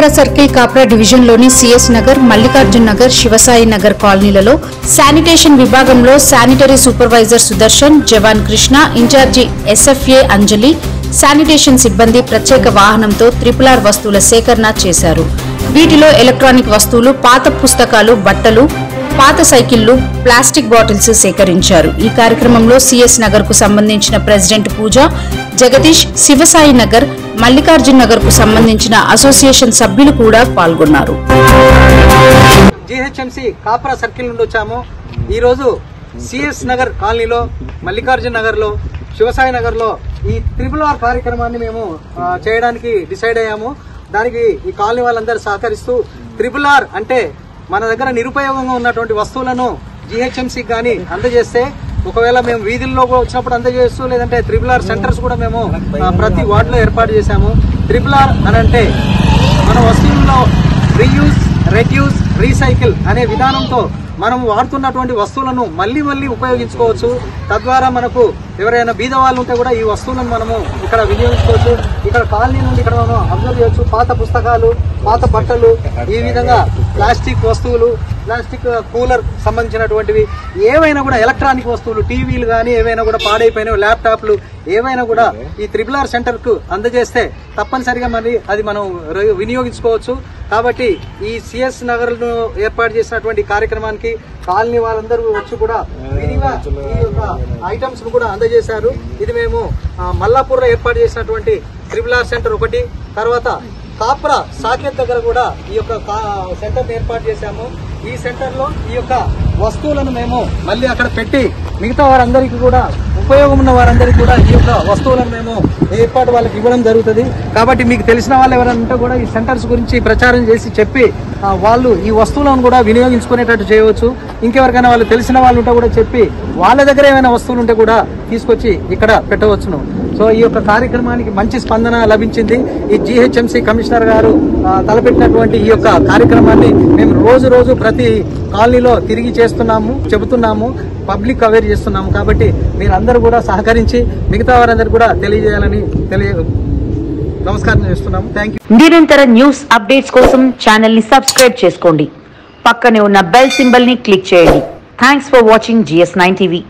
Kapra circle Kapra division లోని CS Nagar, Mallikarjun Nagar, Shivasai Nagar కాలనీలలో sanitation విభాగంలో sanitary supervisor Sudarshan, జవాన్ Krishna, incharge SFA అంజలి, sanitation సిబ్బంది ప్రత్యేక వాహనంతో RRR వస్తువుల సేకరణ చేశారు. వీటిలో ఎలక్ట్రానిక్ వస్తువులు, పాత పుస్తకాలు, బట్టలు, పాత సైకిళ్లు, ప్లాస్టిక్ బాటిల్స్ సేకరించారు. ఈ కార్యక్రమంలో సిఎస్ నగర్ కు సంబంధించిన ప్రెసిడెంట్ పూజ, జగదీష్, శివసాయి నగర్, మల్లికార్జున్ నగర్ కు సంబంధించిన అసోసియేషన్ సభ్యులు కూడా పాల్గొన్నారు. జీహెచ్ఎంసీ కాప్రా సర్కిల్ నుండి వచ్చాము. ఈ రోజు సిఎస్ నగర్ కాలనీలో, మల్లికార్జున్ నగర్ లో, శివసాయి నగర్ లో ఈ RRR కార్యక్రమాన్ని మేము చేయడానికి డిసైడ్ అయ్యాము. దానికి ఈ కాలనీ వాళ్ళందరూ సహకరిస్తూ RRR అంటే మన దగ్గర నిరుపయోగంగా ఉన్నటువంటి వస్తువులను జీహెచ్ఎంసీ కానీ అందజేస్తే, ఒకవేళ మేము వీధుల్లో వచ్చినప్పుడు అందజేస్తూ, లేదంటే RRR సెంటర్స్ కూడా మేము ప్రతి వార్డులో ఏర్పాటు చేశాము. RRR అని అంటే మన వస్తువుల్లో రీయూజ్, రెడ్యూస్, రీసైకిల్ అనే విధానంతో మనం వాడుతున్నటువంటి వస్తువులను మళ్లీ ఉపయోగించుకోవచ్చు. తద్వారా మనకు ఎవరైనా బీద వాళ్ళు ఉంటే కూడా ఈ వస్తువులను మనము ఇక్కడ వినియోగించుకోవచ్చు. ఇక్కడ కాలనీ నుండి ఇక్కడ మనం అబ్జర్వ్ చేయొచ్చు. పాత పుస్తకాలు, పాత బట్టలు, ఈ విధంగా ప్లాస్టిక్ వస్తువులు, ప్లాస్టిక్ కూలర్ సంబంధించినటువంటివి ఏవైనా కూడా, ఎలక్ట్రానిక్ వస్తువులు, టీవీలు కానీ ఏవైనా కూడా పాడైపోయినవి, ల్యాప్టాప్లు ఏవైనా కూడా ఈ RRR సెంటర్ కు అందజేస్తే తప్పనిసరిగా మరి అది మనం వినియోగించుకోవచ్చు. కాబట్టి ఈ సిఎస్ నగర్ ను ఏర్పాటు చేసినటువంటి కార్యక్రమానికి కాలనీ వాళ్ళందరూ వచ్చి కూడా విధిగా ఈ యొక్క ఐటమ్స్ ను కూడా అందజేశారు. ఇది మేము మల్లాపూర్ లో ఏర్పాటు చేసినటువంటి RRR సెంటర్ ఒకటి, తర్వాత కాప్రా సాకేత్ దగ్గర కూడా ఈ యొక్క సెంటర్ ఏర్పాటు చేశాము. ఈ సెంటర్ లో ఈ యొక్క వస్తువులను మేము మళ్ళీ అక్కడ పెట్టి మిగతా వారందరికీ కూడా, ఉపయోగం ఉన్న వారందరికీ కూడా ఈ యొక్క వస్తువులను మేము ఏర్పాటు వాళ్ళకి ఇవ్వడం జరుగుతుంది. కాబట్టి మీకు తెలిసిన వాళ్ళు ఎవరంటే కూడా ఈ సెంటర్స్ గురించి ప్రచారం చేసి చెప్పి వాళ్ళు ఈ వస్తువులను కూడా వినియోగించుకునేటట్టు చేయవచ్చు. ఇంకెవరికైనా వాళ్ళు తెలిసిన వాళ్ళు ఉంటే కూడా చెప్పి వాళ్ళ దగ్గర ఏమైనా వస్తువులు ఉంటే కూడా తీసుకొచ్చి ఇక్కడ పెట్టవచ్చును. సో ఈ యొక్క కార్యక్రమానికి మంచి స్పందన లభించింది. ఈ జీహెచ్ఎంసీ కమిషనర్ గారు తలపెట్టినటువంటి ఈ యొక్క కార్యక్రమాన్ని మేము రోజు ప్రతి కాలనీలో తిరిగి చెబుతున్నాము, పబ్లిక్ అవేర్ చేస్తున్నాము. కాబట్టి మీరందరూ కూడా సహకరించి మిగతా వారందరూ కూడా తెలియజేయాలని నమస్కారం చేస్తున్నాము. Thank you. నిరంతర న్యూస్ అప్డేట్స్ కోసం ఛానల్ ని సబ్స్క్రైబ్ చేసుకోండి. పక్కనే ఉన్న బెల్ సింబల్ ని క్లిక్ చేయండి. Thanks for watching GS9 TV.